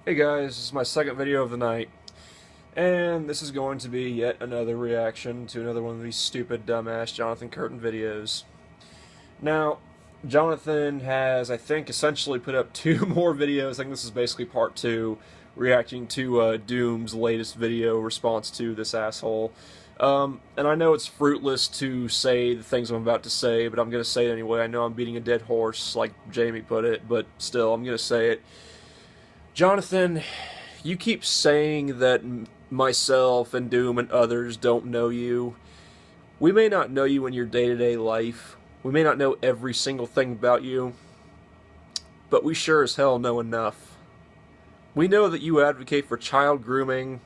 Hey guys, this is my second video of the night, and this is going to be yet another reaction to another one of these stupid, dumbass Jonathan Curtin videos. Now, Jonathan has, I think, essentially put up two more videos. I think this is basically part two, reacting to Doom's latest video response to this asshole. And I know it's fruitless to say the things I'm about to say, but I'm going to say it anyway. I know I'm beating a dead horse, like Jamie put it, but still, I'm going to say it. Jonathan, you keep saying that myself and Doom and others don't know you. We may not know you in your day-to-day life. We may not know every single thing about you. But we sure as hell know enough. We know that you advocate for child grooming,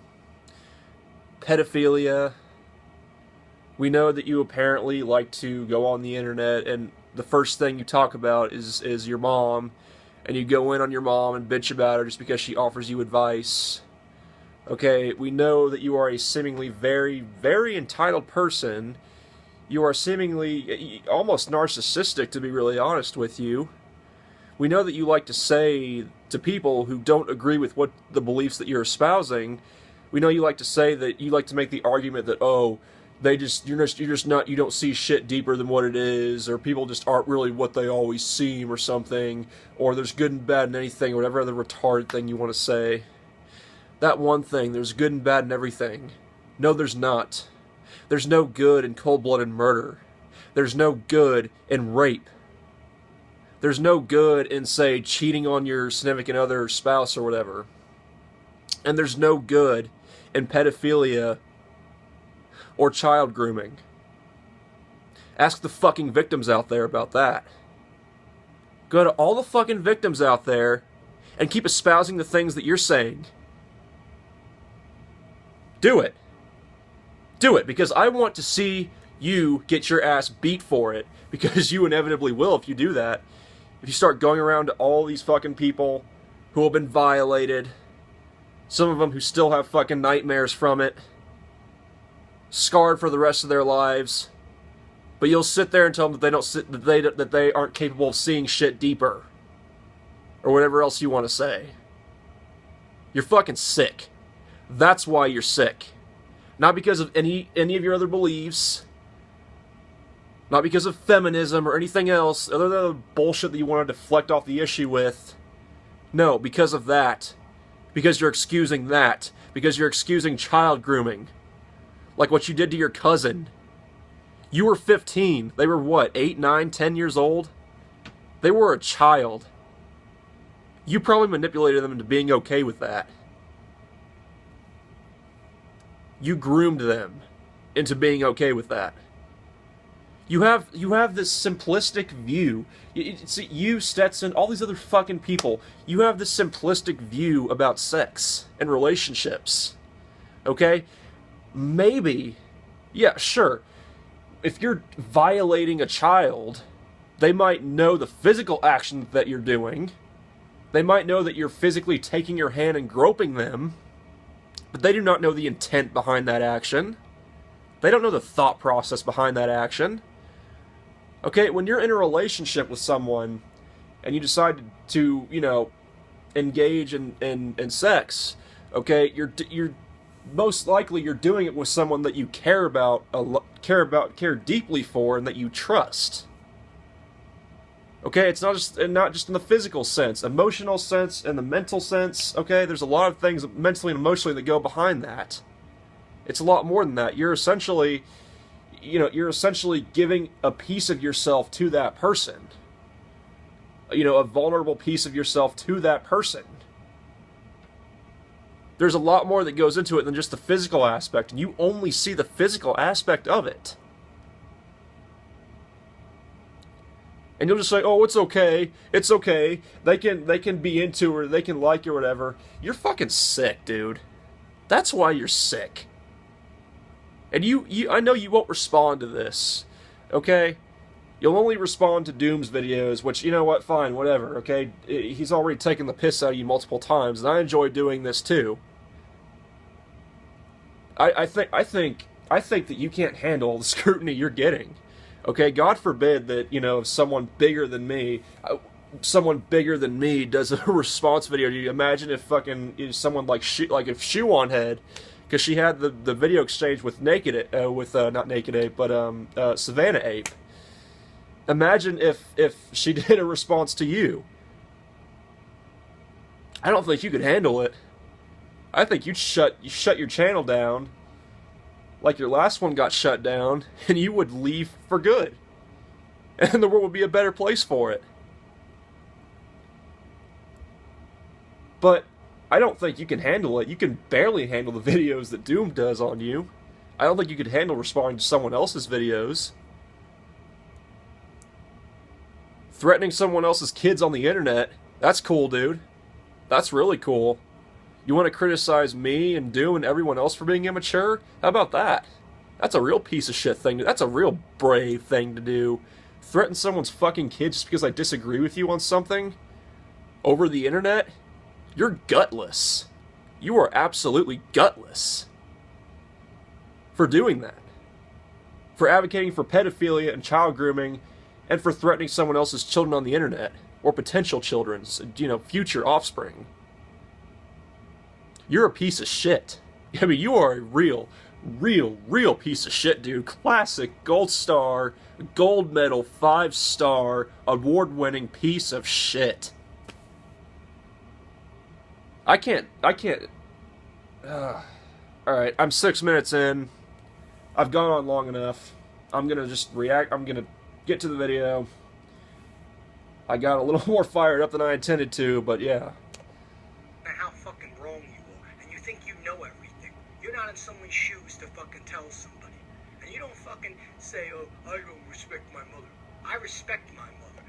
pedophilia. We know that you apparently like to go on the internet and the first thing you talk about is your mom. And you go in on your mom and bitch about her just because she offers you advice. Okay, we know that you are a seemingly very, very entitled person. You are seemingly almost narcissistic, to be really honest with you. We know that you like to say to people who don't agree with what the beliefs that you're espousing, we know you like to say that you like to make the argument that, oh, you're just not, you don't see shit deeper than what it is, or people just aren't really what they always seem, or something, or there's good and bad in anything, or whatever other retarded thing you want to say. That one thing, there's good and bad in everything. No, there's not. There's no good in cold-blooded murder. There's no good in rape. There's no good in, say, cheating on your significant other or spouse or whatever. And there's no good in pedophilia or child grooming. Ask the fucking victims out there about that. Go to all the fucking victims out there and keep espousing the things that you're saying. Do it. Do it, because I want to see you get your ass beat for it, because you inevitably will if you do that. If you start going around to all these fucking people who have been violated, some of them who still have fucking nightmares from it, scarred for the rest of their lives, but you'll sit there and tell them that they aren't capable of seeing shit deeper, or whatever else you want to say. You're fucking sick. That's why you're sick. Not because of any of your other beliefs, not because of feminism or anything else, other than the bullshit that you want to deflect off the issue with. No, because of that. Because you're excusing that. Because you're excusing child grooming. Like what you did to your cousin. You were 15. They were what, 8, 9, 10 years old? They were a child. You probably manipulated them into being okay with that. You groomed them into being okay with that. You have this simplistic view. You, Stetson, all these other fucking people, you have this simplistic view about sex and relationships. Okay? Maybe, yeah, sure, if you're violating a child, they might know the physical action that you're doing. They might know that you're physically taking your hand and groping them, but they do not know the intent behind that action. They don't know the thought process behind that action. Okay, when you're in a relationship with someone and you decide to, you know, engage in sex, okay, you're most likely you're doing it with someone that you care deeply for, and that you trust. Okay, it's not just in the physical sense, emotional sense, and the mental sense. Okay, there's a lot of things mentally and emotionally that go behind that. It's a lot more than that. You're essentially, you're essentially giving a piece of yourself to that person. You know, a vulnerable piece of yourself to that person. There's a lot more that goes into it than just the physical aspect, and you only see the physical aspect of it. And you'll just say, oh, it's okay, they can be into her, they can like you or whatever. You're fucking sick, dude. That's why you're sick. And I know you won't respond to this, okay? You'll only respond to Doom's videos, which, you know what, fine, whatever, okay? He's already taken the piss out of you multiple times, and I enjoy doing this too. I think that you can't handle the scrutiny you're getting. Okay, God forbid that, you know, someone bigger than me, someone bigger than me does a response video, do you imagine if fucking someone like if Shoe on Head, because she had the video exchange with not Naked Ape, but Savannah Ape. Imagine if she did a response to you. I don't think you could handle it. I think you'd shut your channel down, like your last one got shut down, and you would leave for good, and the world would be a better place for it. But I don't think you can handle it. You can barely handle the videos that Doom does on you. I don't think you could handle responding to someone else's videos. Threatening someone else's kids on the internet, that's cool, dude. That's really cool. You want to criticize me and Doom and everyone else for being immature? How about that? That's a real piece of shit thing. That's a real brave thing to do. Threaten someone's fucking kid just because I disagree with you on something? Over the internet? You're gutless. You are absolutely gutless. For doing that. For advocating for pedophilia and child grooming, and for threatening someone else's children on the internet. Or potential children's, future offspring. You're a piece of shit. I mean, you are a real piece of shit, dude. Classic, gold star, gold medal, 5-star, award-winning piece of shit. I can't, alright, I'm 6 minutes in. I've gone on long enough. I'm gonna just react, I'm gonna get to the video. I got a little more fired up than I intended to, but yeah. How fucking wrong you are, and you think you know everything. You're not in someone's shoes to fucking tell somebody. And you don't fucking say, oh, I don't respect my mother. I respect my mother.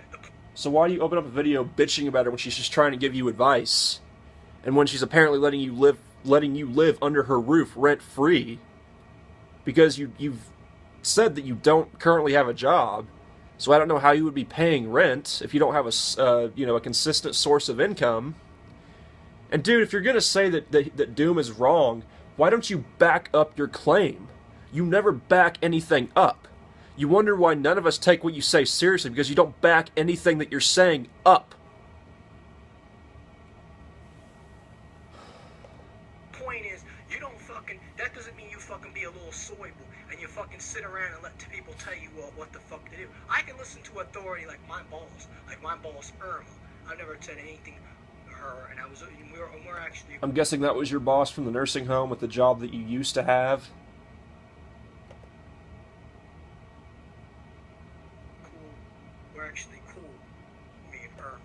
So why do you open up a video bitching about her when she's just trying to give you advice? And when she's apparently letting you live under her roof rent-free? Because you've said that you don't currently have a job. So I don't know how you would be paying rent if you don't have a consistent source of income. And dude, if you're gonna say that Doom is wrong, why don't you back up your claim? You never back anything up. You wonder why none of us take what you say seriously, because you don't back anything that you're saying up. Point is, you don't fucking, that doesn't mean you fucking be a little soy boy and you fucking sit around and let people tell you what the fuck to do. I can listen to authority like my boss Irma. I've never said anything to her, and we're actually... I'm guessing that was your boss from the nursing home with the job that you used to have? Cool. We're actually cool, me and Irma.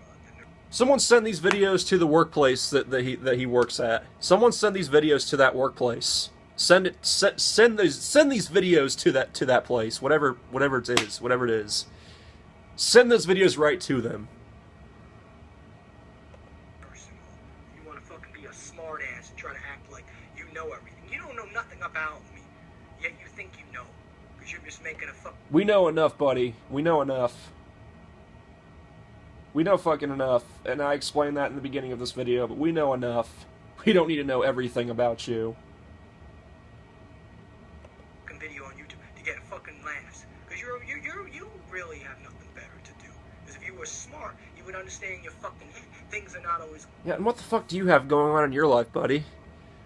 Someone send these videos to the workplace that he works at. Someone send these videos to that workplace. Send these videos to that place, whatever it is. Send those videos right to them. You want to fucking be a smart ass and try to act like you know everything. You don't know nothing about me, yet you think you know, because you're just making a fuck. We know enough, buddy. We know enough. We know fucking enough, and I explained that in the beginning of this video, but we know enough. We don't need to know everything about you. Video on YouTube to get fucking laughs, because you really have nothing better to do. Because if you were smart, you would understand your fucking head. Things are not always... Yeah, and what the fuck do you have going on in your life, buddy?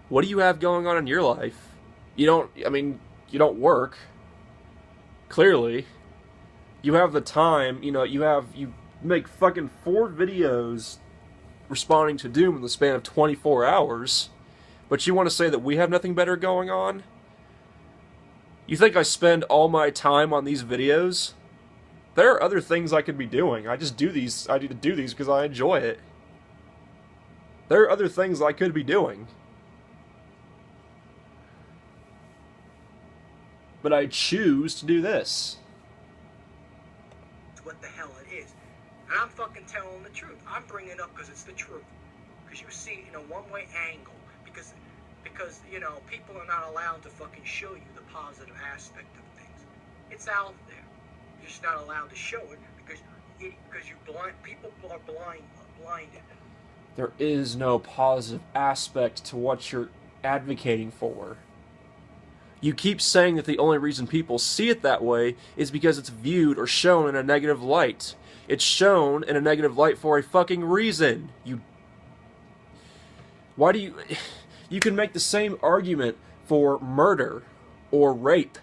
What do you have going on in your life? You don't work. Clearly. You have the time, you make fucking 4 videos responding to Doom in the span of 24 hours, but you want to say that we have nothing better going on? You think I spend all my time on these videos? There are other things I could be doing. I do these because I enjoy it. There are other things I could be doing. But I choose to do this. What the hell it is. And I'm fucking telling the truth. I'm bringing it up because it's the truth. Because you see in a one-way angle. Because, people are not allowed to fucking show you the positive aspect of things. It's out there. You're just not allowed to show it because people are blinded. There is no positive aspect to what you're advocating for. You keep saying that the only reason people see it that way is because it's viewed or shown in a negative light. It's shown in a negative light for a fucking reason. Why do you... You can make the same argument for murder or rape.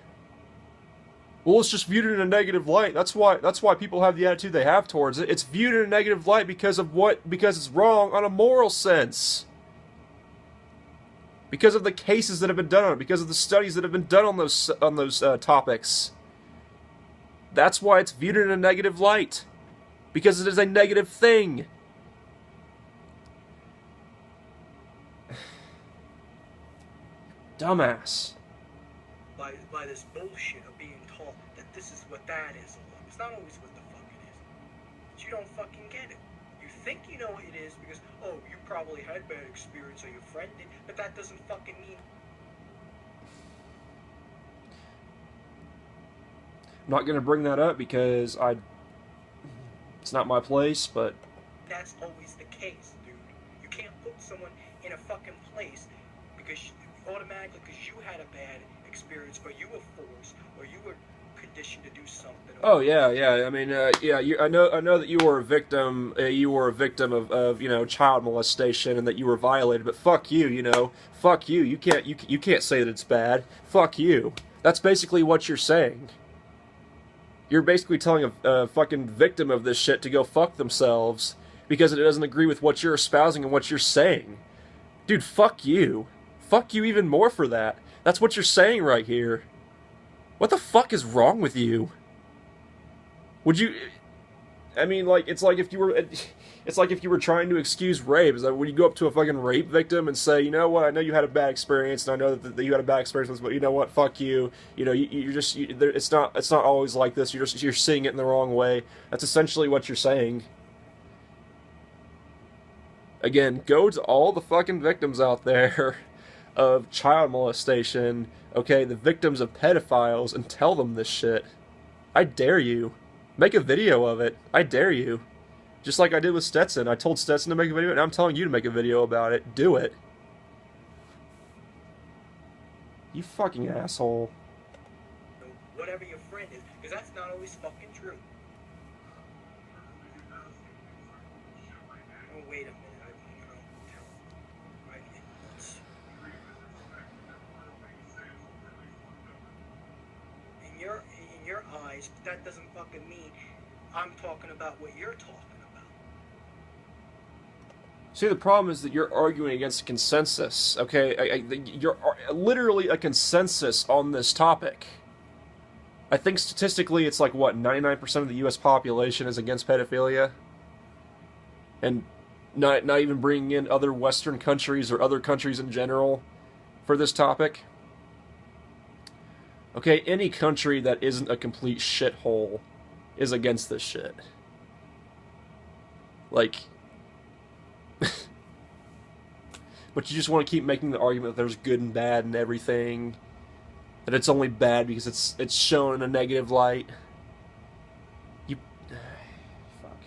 Well, it's just viewed in a negative light. That's why people have the attitude they have towards it. It's viewed in a negative light because it's wrong on a moral sense. Because of the cases that have been done on it, because of the studies that have been done on those topics. That's why it's viewed in a negative light. Because it is a negative thing. Dumbass. By this bullshit of being taught that this is what that is. It's not always what the fuck it is. But you don't fucking get it. You think you know what it is because, oh, you probably had bad experience or your friend did, but that doesn't fucking mean... I'm not going to bring that up because it's not my place, but... That's always the case, dude. You can't put someone in a fucking place because automatically because you had a bad experience or you were forced or you were conditioned to do something. Oh yeah. I mean, I know that you were a victim. You were a victim of child molestation and that you were violated. But fuck you, fuck you. You can't say that it's bad. Fuck you. That's basically what you're saying. You're basically telling a fucking victim of this shit to go fuck themselves because it doesn't agree with what you're espousing and what you're saying. Dude, fuck you. Fuck you even more for that. That's what you're saying right here. What the fuck is wrong with you? Would you... I mean, like, it's like if you were trying to excuse rape. Is that when you go up to a fucking rape victim and say, you know what, I know you had a bad experience, and I know that you had a bad experience, but you know what, fuck you. It's not always like this. You're seeing it in the wrong way. That's essentially what you're saying. Again, go to all the fucking victims out there of child molestation, okay, the victims of pedophiles, and tell them this shit. I dare you. Make a video of it. I dare you. Just like I did with Stetson. I told Stetson to make a video, and I'm telling you to make a video about it. Do it. You fucking asshole. Whatever your friend is, because that's not always fucking true. Oh, wait a minute. In your eyes, that doesn't fucking mean I'm talking about what you're talking about. See, the problem is that you're arguing against a consensus, okay? You're literally a consensus on this topic. I think statistically it's like, what, 99% of the U.S. population is against pedophilia? And not even bringing in other Western countries or other countries in general for this topic? Okay, any country that isn't a complete shithole is against this shit. Like... But you just want to keep making the argument that there's good and bad and everything. That it's only bad because it's shown in a negative light. You... Fuck.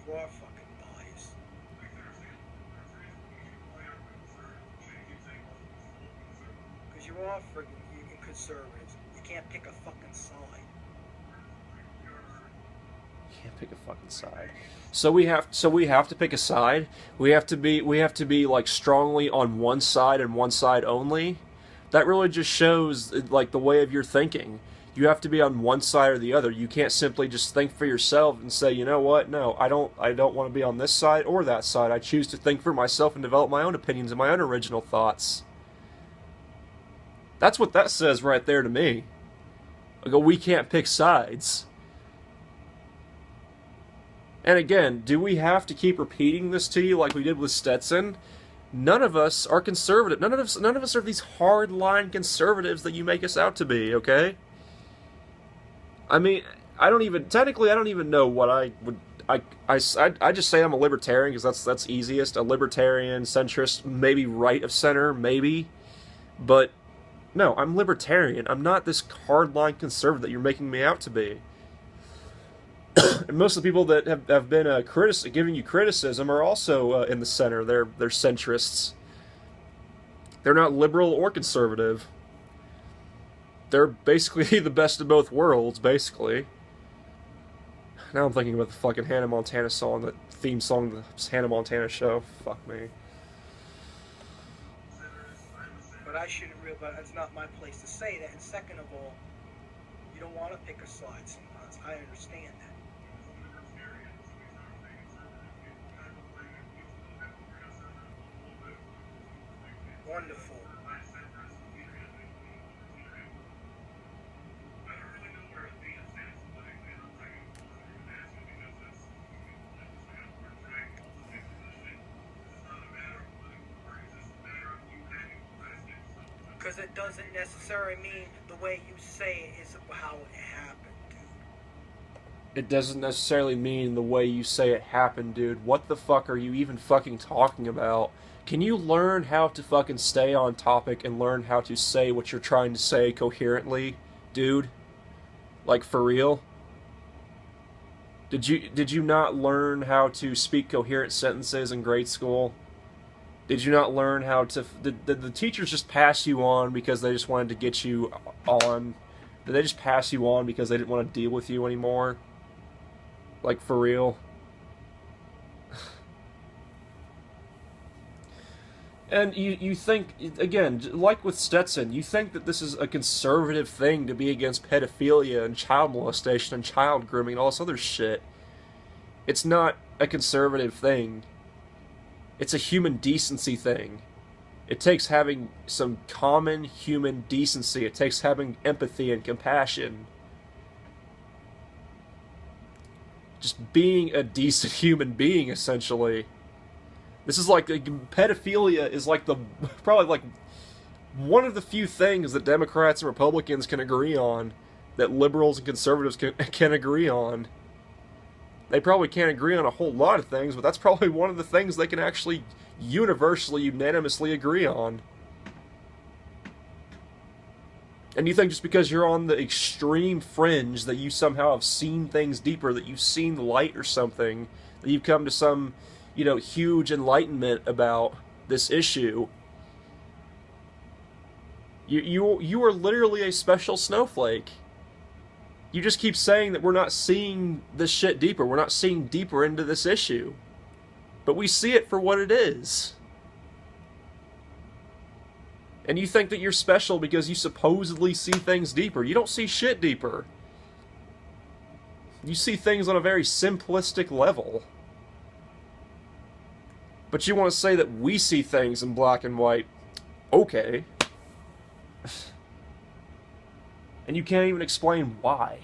You are fucking biased. Because you are freaking conservatives. You can't pick a fucking side. Can't pick a fucking side. So we have to pick a side. We have to be like strongly on one side and one side only. That really just shows like the way of your thinking. You have to be on one side or the other. You can't simply just think for yourself and say, you know what? No, I don't want to be on this side or that side. I choose to think for myself and develop my own opinions and my own original thoughts. That's what that says right there to me. Like, we can't pick sides. And again, do we have to keep repeating this to you like we did with Stetson? None of us are conservative. None of us are these hard-line conservatives that you make us out to be, okay? I mean, I don't even know what I would... I just say I'm a libertarian because that's easiest. A libertarian, centrist, maybe right of center, maybe. But, no, I'm libertarian. I'm not this hard-line conservative that you're making me out to be. And most of the people that have been giving you criticism are also in the center. They're centrists. They're not liberal or conservative. They're basically the best of both worlds, basically. Now I'm thinking about the fucking Hannah Montana song, the theme song of the Hannah Montana show. Fuck me. But I shouldn't but it's not my place to say that. And second of all, you don't want to pick a side sometimes. I understand that. Wonderful. Because it doesn't necessarily mean the way you say it is how it happened, dude. It doesn't necessarily mean the way you say it happened, dude. What the fuck are you even fucking talking about? Can you learn how to fucking stay on topic and learn how to say what you're trying to say coherently, dude? Like, for real? Did you not learn how to speak coherent sentences in grade school? Did you not learn how to... Did the teachers just pass you on because they just wanted to get you on? Did they just pass you on because they didn't want to deal with you anymore? Like, for real? And you think, again, like with Stetson, you think that this is a conservative thing to be against pedophilia and child molestation and child grooming and all this other shit. It's not a conservative thing. It's a human decency thing. It takes having some common human decency. It takes having empathy and compassion. Just being a decent human being, essentially. This is like, pedophilia is like probably like one of the few things that Democrats and Republicans can agree on, that liberals and conservatives can agree on. They probably can't agree on a whole lot of things, but that's probably one of the things they can actually universally, unanimously agree on. And you think just because you're on the extreme fringe that you somehow have seen things deeper, that you've seen light or something, that you've come to some, you know, huge enlightenment about this issue. You are literally a special snowflake. You just keep saying that we're not seeing this shit deeper. We're not seeing deeper into this issue. But we see it for what it is. And you think that you're special because you supposedly see things deeper. You don't see shit deeper. You see things on a very simplistic level. But you want to say that we see things in black and white. Okay. And you can't even explain why.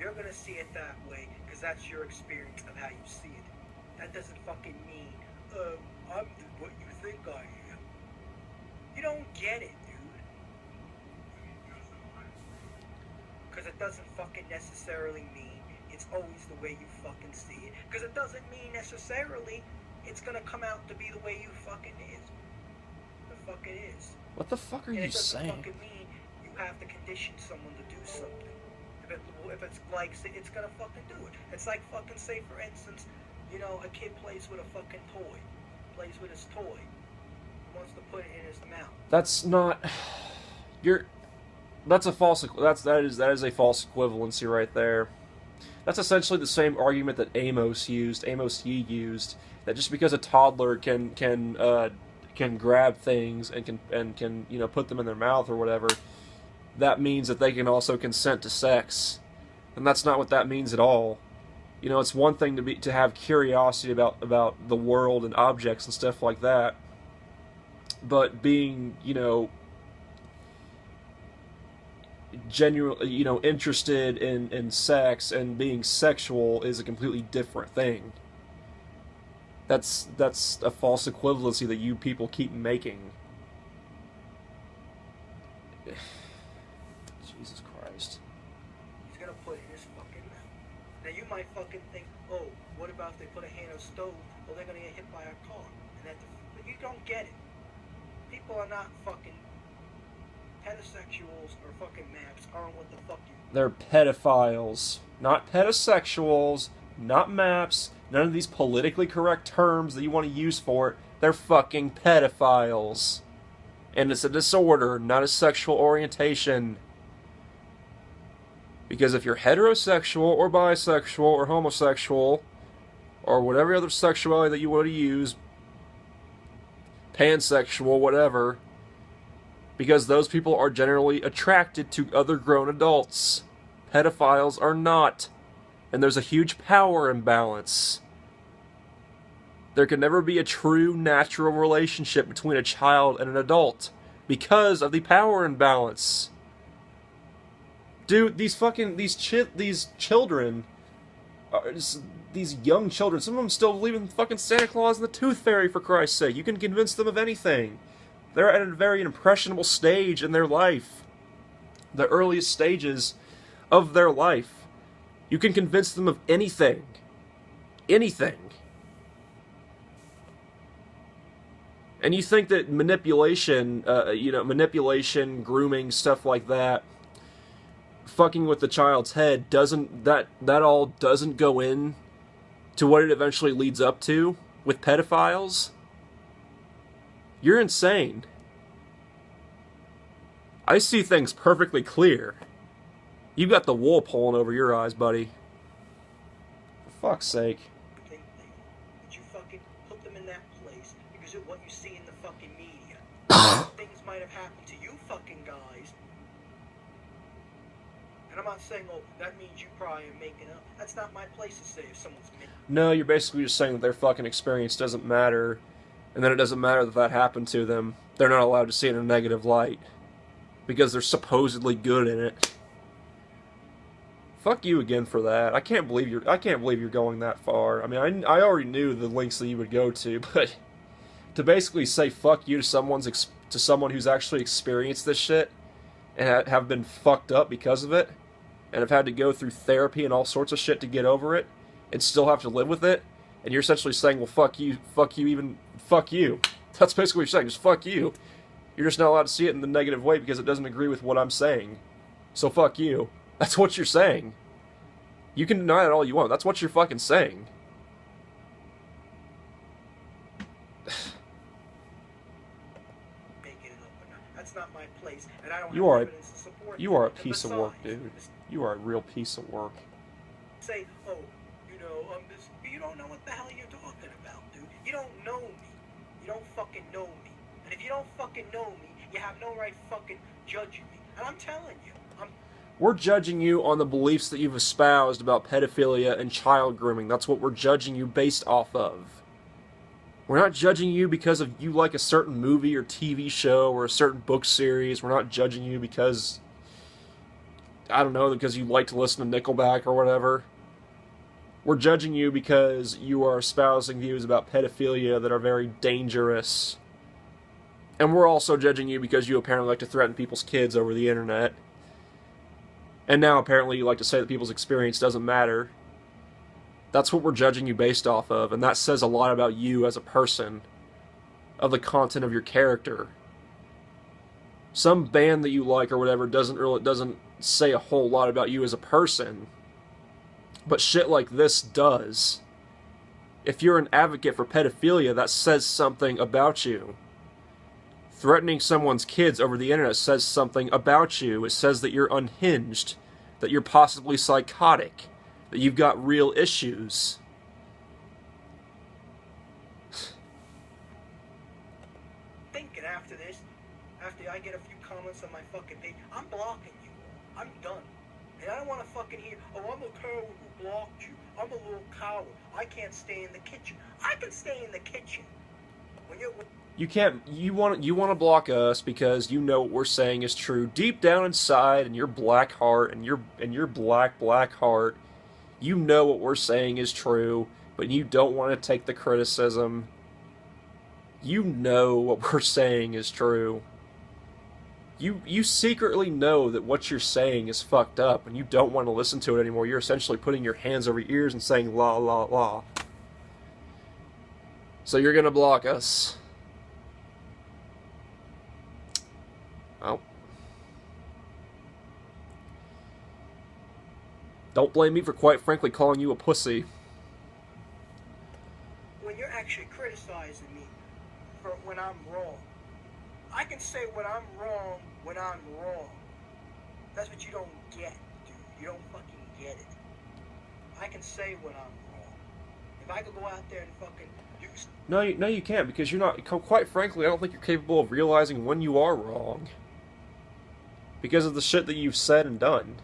You're gonna see it that way because that's your experience of how you see it. That doesn't fucking mean, I'm what you think I am. You don't get it, dude. Because it doesn't fucking necessarily mean it's always the way you fucking see it. Because it doesn't mean necessarily it's gonna come out to be the way you fucking is. The fuck it is. What the fuck are you saying? It doesn't fucking mean you have to condition someone to do something. If it's like, it's gonna fucking do it. It's like fucking, say for instance, you know, a kid plays with a fucking toy. Plays with his toy. He wants to put it in his mouth. That's not... That's a false... That is a false equivalency right there. That's essentially the same argument that Amos Yee used, that just because a toddler can grab things and can you know, put them in their mouth or whatever, that means that they can also consent to sex. And that's not what that means at all. You know, it's one thing to have curiosity about the world and objects and stuff like that, but being, you know, genuinely, you know, interested in sex and being sexual is a completely different thing. That's a false equivalency that you people keep making. Jesus Christ. He's gonna put it in his fucking mouth. Now you might fucking think, oh, what about if they put a hand on a stove? Well, they're gonna get hit by a car. But you don't get it. People are not fucking... Heterosexuals or fucking maps aren't what the fuck you They're pedophiles. Not pedosexuals, not maps, none of these politically correct terms that you want to use for it. They're fucking pedophiles. And it's a disorder, not a sexual orientation. Because if you're heterosexual or bisexual or homosexual or whatever other sexuality that you want to use, pansexual, whatever, because those people are generally attracted to other grown adults. Pedophiles are not. And there's a huge power imbalance. There can never be a true natural relationship between a child and an adult because of the power imbalance. Dude, these children, these young children, some of them still believe in fucking Santa Claus and the Tooth Fairy, for Christ's sake. You can convince them of anything. They're at a very impressionable stage in their life. The earliest stages of their life. You can convince them of anything. Anything. And you think that manipulation, grooming, stuff like that, fucking with the child's head, that all doesn't go in to what it eventually leads up to with pedophiles? You're insane. I see things perfectly clear. You got the wool pulling over your eyes, buddy. For fuck's sake. That you fucking put them in that place because of what you see in the fucking media. Things might have happened to you fucking guys. And I'm not saying, oh, that means you probably are making up. That's not my place to say if someone's making up. No, you're basically just saying that their fucking experience doesn't matter, and then it doesn't matter that happened to them. They're not allowed to see it in a negative light. Because they're supposedly good in it. Fuck you again for that. I can't believe you're going that far. I mean, I already knew the lengths that you would go to, but to basically say fuck you to someone who's actually experienced this shit and have been fucked up because of it, and have had to go through therapy and all sorts of shit to get over it, and still have to live with it, and you're essentially saying, well, fuck you, fuck you. That's basically what you're saying, just fuck you. You're just not allowed to see it in the negative way because it doesn't agree with what I'm saying. So fuck you. That's what you're saying. You can deny it all you want. That's what you're fucking saying. That's not my place, and I don't you have evidence to support you are a and piece besides, of work, dude. You are a real piece of work. Say, oh, you don't know what the hell you're talking about, dude. You don't know me. You don't fucking know me. And if you don't fucking know me, you have no right fucking judging me. And I'm telling you, we're judging you on the beliefs that you've espoused about pedophilia and child grooming. That's what we're judging you based off of. We're not judging you because of you like a certain movie or TV show or a certain book series. We're not judging you because, I don't know, because you like to listen to Nickelback or whatever. We're judging you because you are espousing views about pedophilia that are very dangerous. And we're also judging you because you apparently like to threaten people's kids over the internet. And now apparently you like to say that people's experience doesn't matter. That's what we're judging you based off of, and that says a lot about you as a person, of the content of your character. Some band that you like or whatever doesn't say a whole lot about you as a person. But shit like this does. If you're an advocate for pedophilia, that says something about you. Threatening someone's kids over the internet says something about you. It says that you're unhinged, that you're possibly psychotic, that you've got real issues. Thinking after this, after I get a few comments on my fucking page, I'm blocking you all. I'm done. And I don't want to fucking hear, oh, I'm a coward who blocked you. I'm a little coward. I can't stay in the kitchen. I can stay in the kitchen. You can't. You want to block us because you know what we're saying is true deep down inside, in your black heart and your black heart. You know what we're saying is true, but you don't want to take the criticism. You know what we're saying is true. You secretly know that what you're saying is fucked up, and you don't want to listen to it anymore. You're essentially putting your hands over your ears and saying la la la. So you're gonna block us. Don't blame me for quite frankly calling you a pussy. When you're actually criticizing me for when I'm wrong, I can say when I'm wrong when I'm wrong. That's what you don't get, dude. You don't fucking get it. I can say when I'm wrong. If I could go out there and fucking do... No, you can't, because you're not... Quite frankly, I don't think you're capable of realizing when you are wrong. Because of the shit that you've said and done.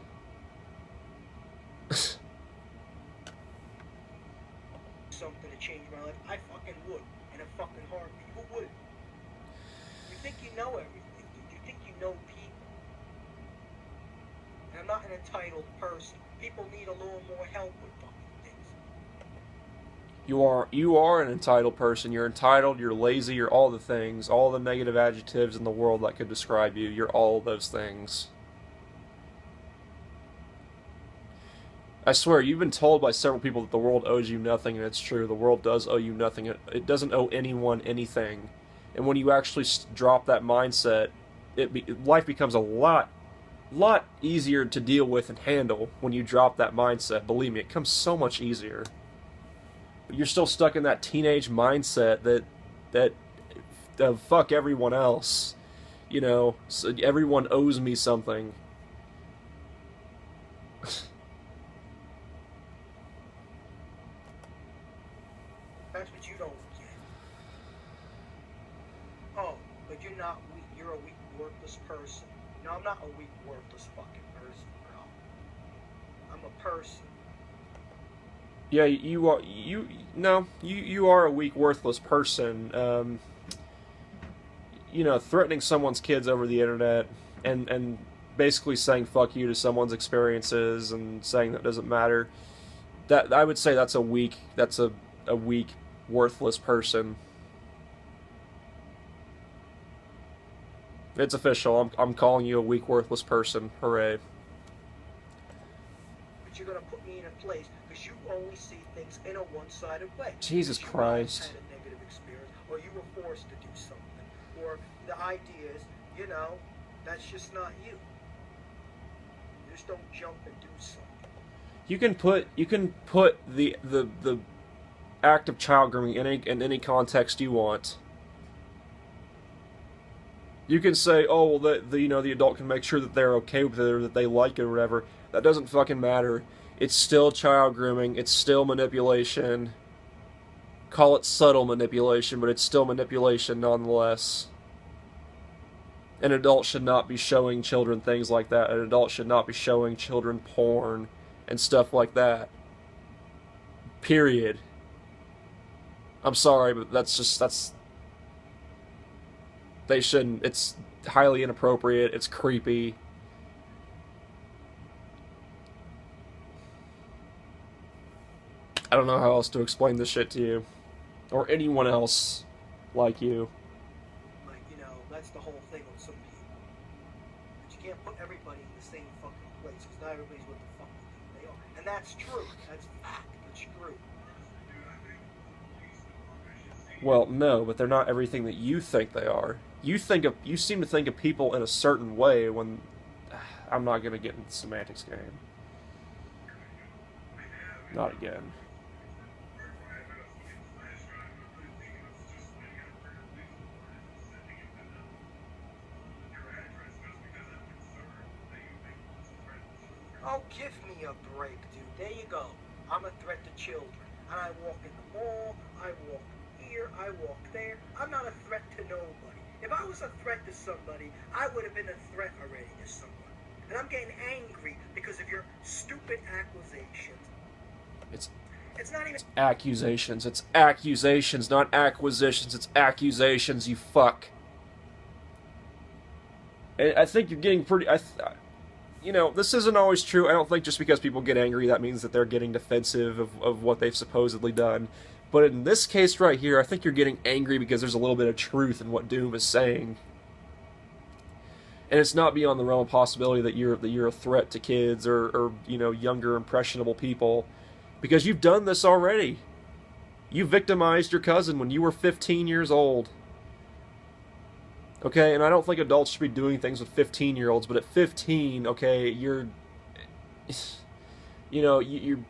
Something to change my life, I fucking would. In a fucking heartbeat. Who wouldn't? You think you know everything, dude. You think you know people. And I'm not an entitled person. People need a little more help with fucking things. You are an entitled person. You're entitled, you're lazy, you're all the things. All the negative adjectives in the world that could describe you. You're all those things. I swear, you've been told by several people that the world owes you nothing, and it's true. The world does owe you nothing. It doesn't owe anyone anything. And when you actually drop that mindset, life becomes a lot easier to deal with and handle when you drop that mindset. Believe me, it comes so much easier. But you're still stuck in that teenage mindset that fuck everyone else. You know, so everyone owes me something. That's what you don't get. Oh, but you're not weak. You're a weak, worthless person. No, I'm not a weak, worthless fucking person, bro. I'm a person. Yeah, you are. You are a weak, worthless person. You know, threatening someone's kids over the internet and basically saying fuck you to someone's experiences and saying that doesn't matter. That I would say that's a weak, worthless person. It's official. I'm calling you a weak, worthless person. Hooray. But you're gonna put me in a place because you only see things in a one-sided way. Jesus Christ. You had a negative experience, or you were forced to do something, or the idea is, you know, that's just not you. You just don't jump and do something. You can put the act of child grooming in any context you want. You can say, oh, well, the adult can make sure that they're okay with it or that they like it or whatever. That doesn't fucking matter. It's still child grooming. It's still manipulation. Call it subtle manipulation, but it's still manipulation nonetheless. An adult should not be showing children things like that. An adult should not be showing children porn and stuff like that. Period. I'm sorry, but that's... They shouldn't. It's highly inappropriate. It's creepy. I don't know how else to explain this shit to you. Or anyone else like you. Like, you know, that's the whole thing with some people. But you can't put everybody in the same fucking place, because not everybody's what the fuck they are. And that's true. That's fact. It's true. Well, no, but they're not everything that you think they are. You seem to think of people in a certain way when... I'm not going to get into the semantics game. Not again. Oh, give me a break, dude. There you go. I'm a threat to children. And I walk in the mall, I walk here, I walk there. I'm not a threat to nobody. If I was a threat to somebody, I would have been a threat already to someone. And I'm getting angry because of your stupid accusations. It's not even... It's accusations. It's accusations, not acquisitions. It's accusations, you fuck. And I think you're getting pretty... you know, this isn't always true. I don't think just because people get angry, that means that they're getting defensive of what they've supposedly done. But in this case right here, I think you're getting angry because there's a little bit of truth in what Doom is saying. And it's not beyond the realm of possibility that you're a threat to kids or you know, younger, impressionable people. Because you've done this already. You victimized your cousin when you were 15 years old. Okay, and I don't think adults should be doing things with 15-year-olds, but at 15, okay, you know, you've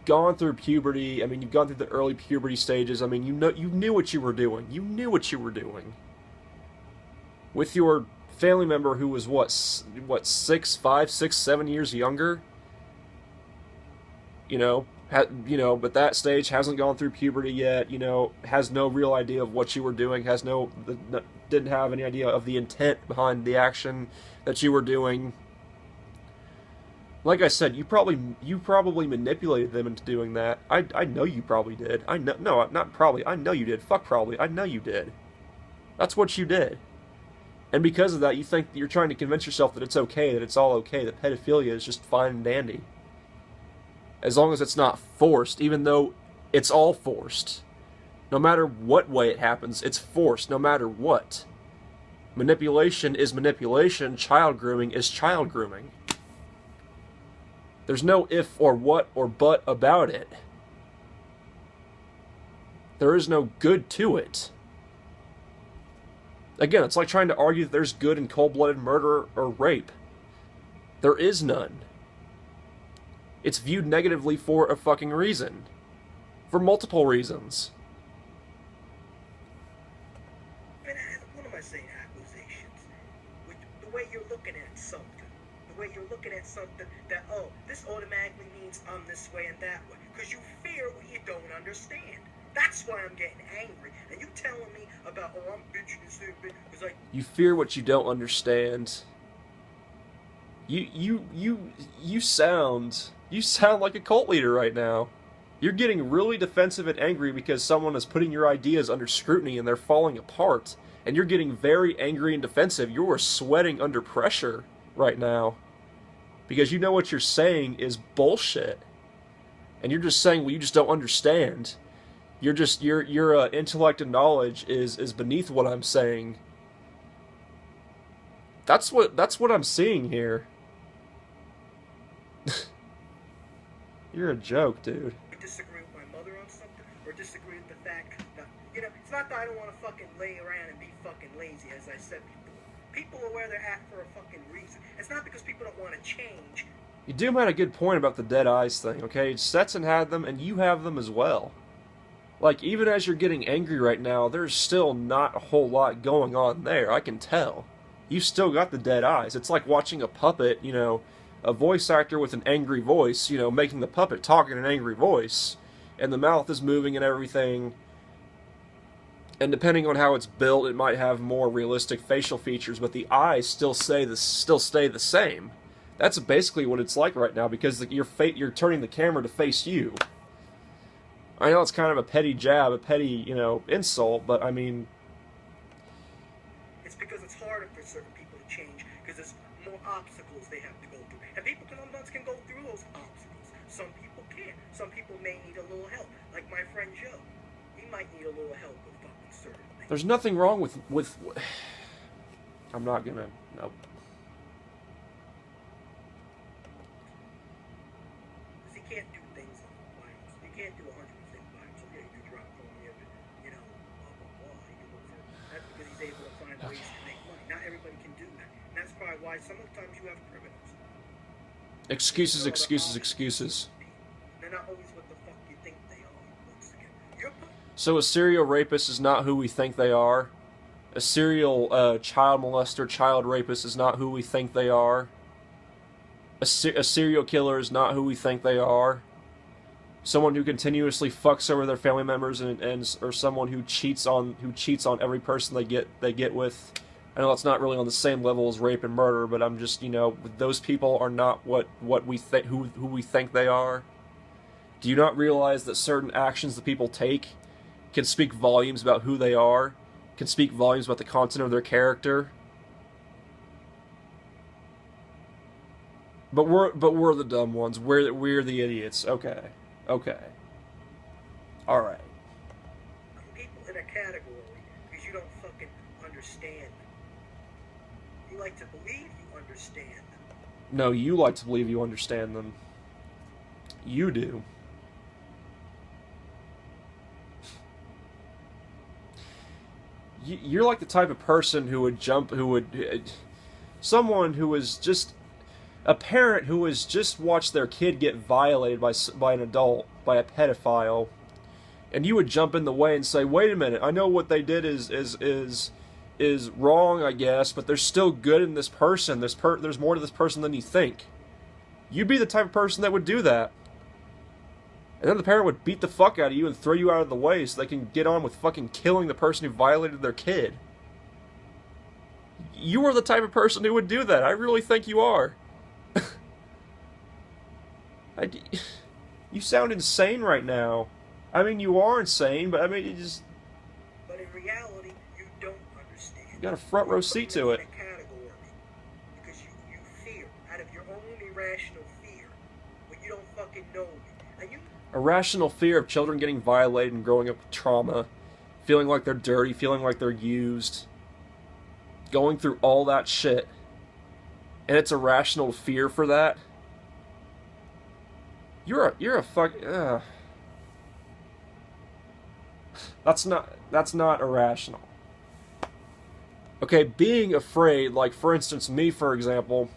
gone through puberty. I mean, you've gone through the early puberty stages. I mean, you knew what you were doing. You knew what you were doing. With your family member who was what 5, 6, 7 years younger. You know, but that stage hasn't gone through puberty yet. You know, has no real idea of what you were doing. Didn't have any idea of the intent behind the action that you were doing. Like I said, you probably manipulated them into doing that. I know you probably did. I know, no, not probably. I know you did. Fuck probably. I know you did. That's what you did. And because of that, you think you're trying to convince yourself that it's okay, that it's all okay, that pedophilia is just fine and dandy. As long as it's not forced, even though it's all forced. No matter what way it happens, it's forced, no matter what. Manipulation is manipulation, child grooming is child grooming. There's no if or what or but about it. There is no good to it. Again, it's like trying to argue that there's good in cold-blooded murder or rape. There is none. It's viewed negatively for a fucking reason. For multiple reasons. And what am I saying, accusations? The way you're looking at something. The way you're looking at something that, oh, this automatically means I'm this way and that way. Because you fear what you don't understand. That's why I'm getting angry. And you telling me about, oh, I'm bitching and stupid. You fear what you don't understand. You sound like a cult leader right now. You're getting really defensive and angry because someone is putting your ideas under scrutiny and they're falling apart. And you're getting very angry and defensive. You are sweating under pressure right now. Because you know what you're saying is bullshit. And you're just saying, well, you just don't understand. Your intellect and knowledge is beneath what I'm saying. That's what I'm seeing here. You're a joke, dude. I disagree with my mother on something, or disagree with the fact that, you know, it's not that I don't want to fucking lay around and be fucking lazy, as I said before. People are where they're at for a fucking reason. It's not because people don't want to change. You do had a good point about the dead eyes thing, okay? Stetson had them, and you have them as well. Like, even as you're getting angry right now, there's still not a whole lot going on there, I can tell. You've still got the dead eyes. It's like watching a puppet, you know, a voice actor with an angry voice, you know, making the puppet talk in an angry voice, and the mouth is moving and everything. And depending on how it's built, it might have more realistic facial features, but the eyes still stay the same. That's basically what it's like right now, because you're turning the camera to face you. I know it's kind of a petty jab, a petty, you know, insult, but I mean... It's because it's harder for certain people to change, because there's more obstacles they have to go through. And people sometimes can go through those obstacles. Some people can't. Some people may need a little help. Like my friend Joe. He might need a little help with fucking certain things. There's nothing wrong with... I'm not gonna... Nope. Because he can't do things by himself. He can't do 100% by himself. Yeah, you drop on him, you know, blah, blah, blah. He can look for, that's because he's able to find ways to make money. Not everybody can do that. And that's probably why sometimes you have criminals. Excuses, excuses, excuses. They're not always what the fuck you think they are, once again. So a serial rapist is not who we think they are. A serial child molester, child rapist is not who we think they are. A serial killer is not who we think they are. Someone who continuously fucks over their family members or someone who cheats on every person they get with. I know it's not really on the same level as rape and murder, but I'm just, you know, those people are not what we think who we think they are. Do you not realize that certain actions that people take can speak volumes about who they are, can speak volumes about the content of their character? But we're the dumb ones. We're the idiots. Okay. All right. People in a category because you don't fucking understand them. You like to believe you understand them. No, you like to believe you understand them. You do. You're like the type of person who would someone who is just A parent who has just watched their kid get violated by an adult, by a pedophile, and you would jump in the way and say, "Wait a minute, I know what they did is wrong, I guess, but there's still good in this person. There's more to this person than you think." You'd be the type of person that would do that. And then the parent would beat the fuck out of you and throw you out of the way so they can get on with fucking killing the person who violated their kid. You are the type of person who would do that. I really think you are. You sound insane right now. I mean, you are insane, but I mean, you just... But in reality, you don't understand. You got a front row seat to it. Because you fear, out of your own irrational fear, when you don't fucking know me. And you... Irrational fear of children getting violated and growing up with trauma, feeling like they're dirty, feeling like they're used, going through all that shit, and it's irrational fear for that. You're a fuck. That's not irrational. Okay, being afraid, like for instance me, for example,